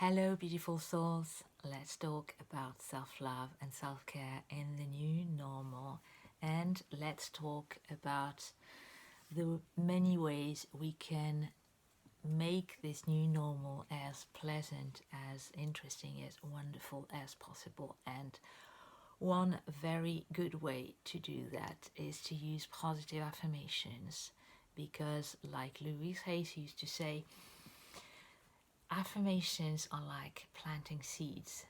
Hello, beautiful souls. Let's talk about self-love and self-care in the new normal. And let's talk about the many ways we can make this new normal as pleasant, as interesting, as wonderful as possible. And one very good way to do that is to use positive affirmations because, like Louise Hayes used to say, affirmations are like planting seeds.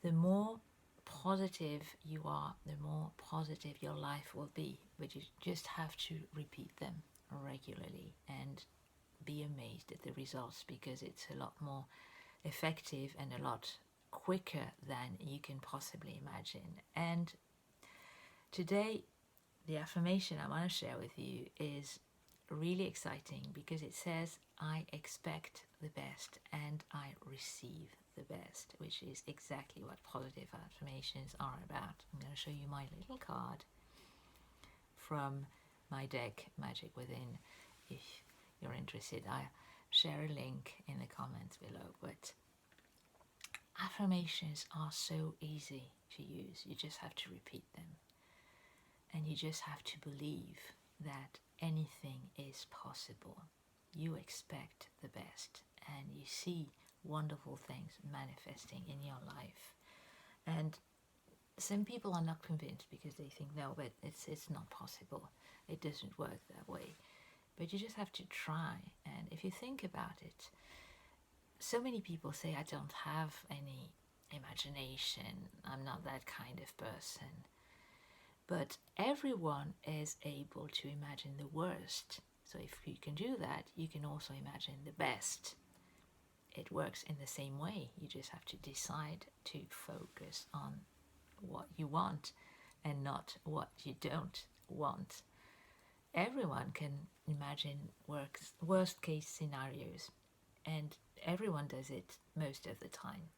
The more positive you are, the more positive your life will be. But you just have to repeat them regularly and be amazed at the results because it's a lot more effective and a lot quicker than you can possibly imagine. And today, the affirmation I want to share with you is really exciting because it says, I expect the best and I receive the best, which is exactly what positive affirmations are about. I'm going to show you my little card from my deck, Magic Within. If you're interested, I'll share a link in the comments below. But affirmations are so easy to use. You just have to repeat them. And you just have to believe that anything is possible. You expect the best and you see wonderful things manifesting in your life. And some people are not convinced because they think, no, but it's not possible. It doesn't work that way. But you just have to try. And if you think about it, so many people say, I don't have any imagination. I'm not that kind of person. But everyone is able to imagine the worst. So if you can do that, you can also imagine the best. It works in the same way. You just have to decide to focus on what you want and not what you don't want. Everyone can imagine worst case scenarios, and everyone does it most of the time.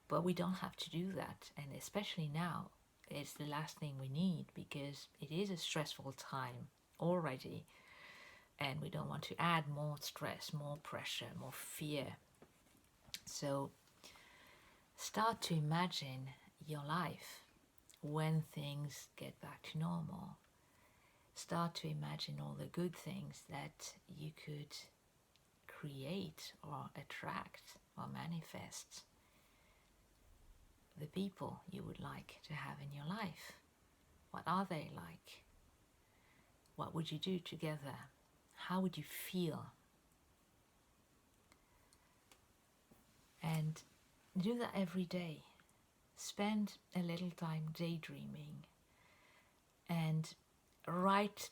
But we don't have to do that, and especially now, it's the last thing we need because it is a stressful time already and we don't want to add more stress, more pressure, more fear. So start to imagine your life when things get back to normal. Start to imagine all the good things that you could create or attract or manifest. The people you would like to have in your life. What are they like? What would you do together? How would you feel? And do that every day. Spend a little time daydreaming and write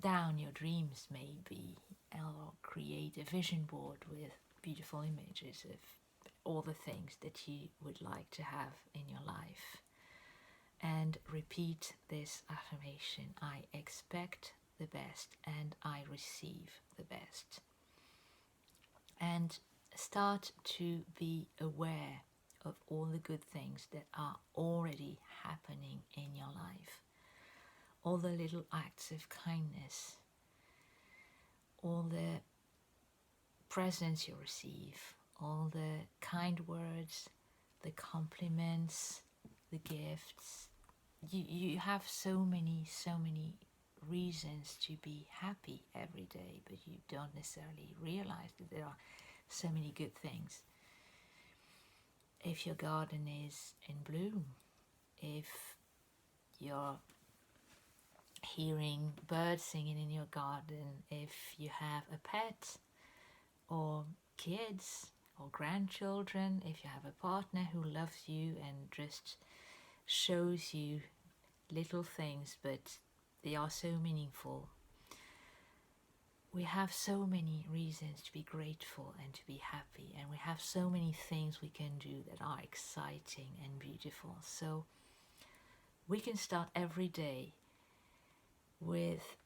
down your dreams maybe, or create a vision board with beautiful images of all the things that you would like to have in your life. And repeat this affirmation, I expect the best and I receive the best. And start to be aware of all the good things that are already happening in your life. All the little acts of kindness, all the presents you receive, all the kind words, the compliments, the gifts. You have so many reasons to be happy every day, but you don't necessarily realize that there are so many good things. If your garden is in bloom, if you're hearing birds singing in your garden, if you have a pet or kids or grandchildren, if you have a partner who loves you and just shows you little things, but they are so meaningful. We have so many reasons to be grateful and to be happy, and we have so many things we can do that are exciting and beautiful. So we can start every day with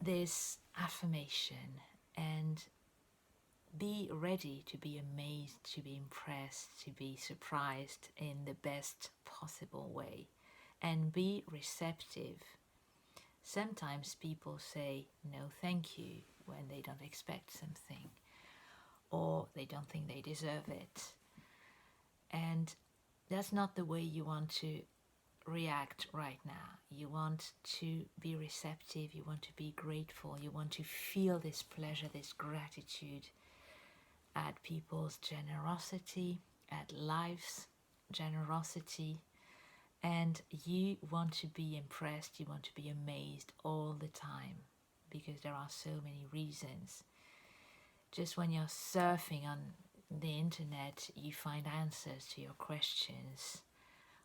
this affirmation and be ready to be amazed, to be impressed, to be surprised in the best possible way, and be receptive. Sometimes people say no thank you when they don't expect something, or they they don't think they deserve it. And that's not the way you want to react right now. You want to be receptive, you want to be grateful, you want to feel this pleasure, this gratitude at people's generosity, at life's generosity, and you want to be impressed, you want to be amazed all the time, because there are so many reasons. Just when you're surfing on the internet, you find answers to your questions,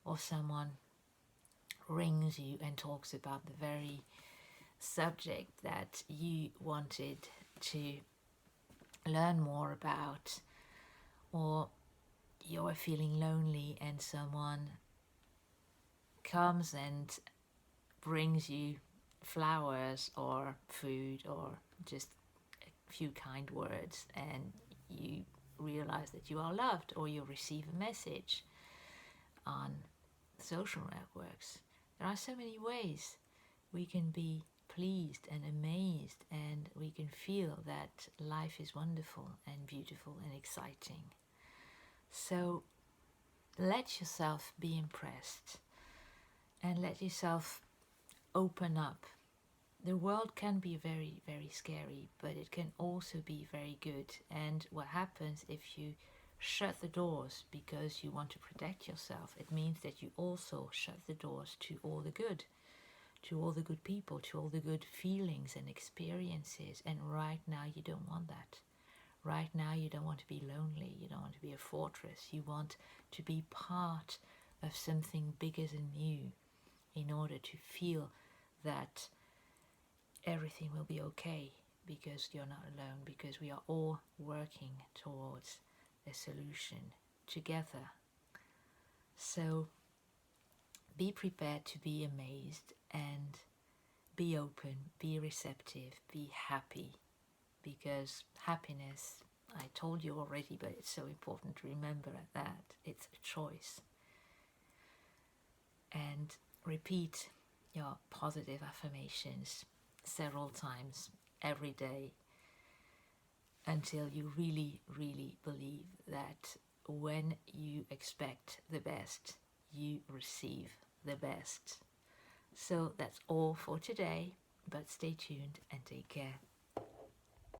or someone rings you and talks about the very subject that you wanted to learn more about, or you're feeling lonely and someone comes and brings you flowers or food or just a few kind words, and you realize that you are loved, or you receive a message on social networks. There are so many ways we can be pleased and amazed, and we can feel that life is wonderful and beautiful and exciting. So let yourself be impressed and let yourself open up. The world can be very, very scary, but it can also be very good. And what happens if you shut the doors because you want to protect yourself? It means that you also shut the doors to all the good, to all the good people, to all the good feelings and experiences. And right now you don't want that. Right now you don't want to be lonely, you don't want to be a fortress. You want to be part of something bigger than you, in order to feel that everything will be okay, because you're not alone, because we are all working towards a solution together. So be prepared to be amazed, and be open, be receptive, be happy, because happiness, I told you already, but it's so important to remember that it's a choice. And repeat your positive affirmations several times every day, until you really, really believe that when you expect the best, you receive the best. So that's all for today, but stay tuned and take care.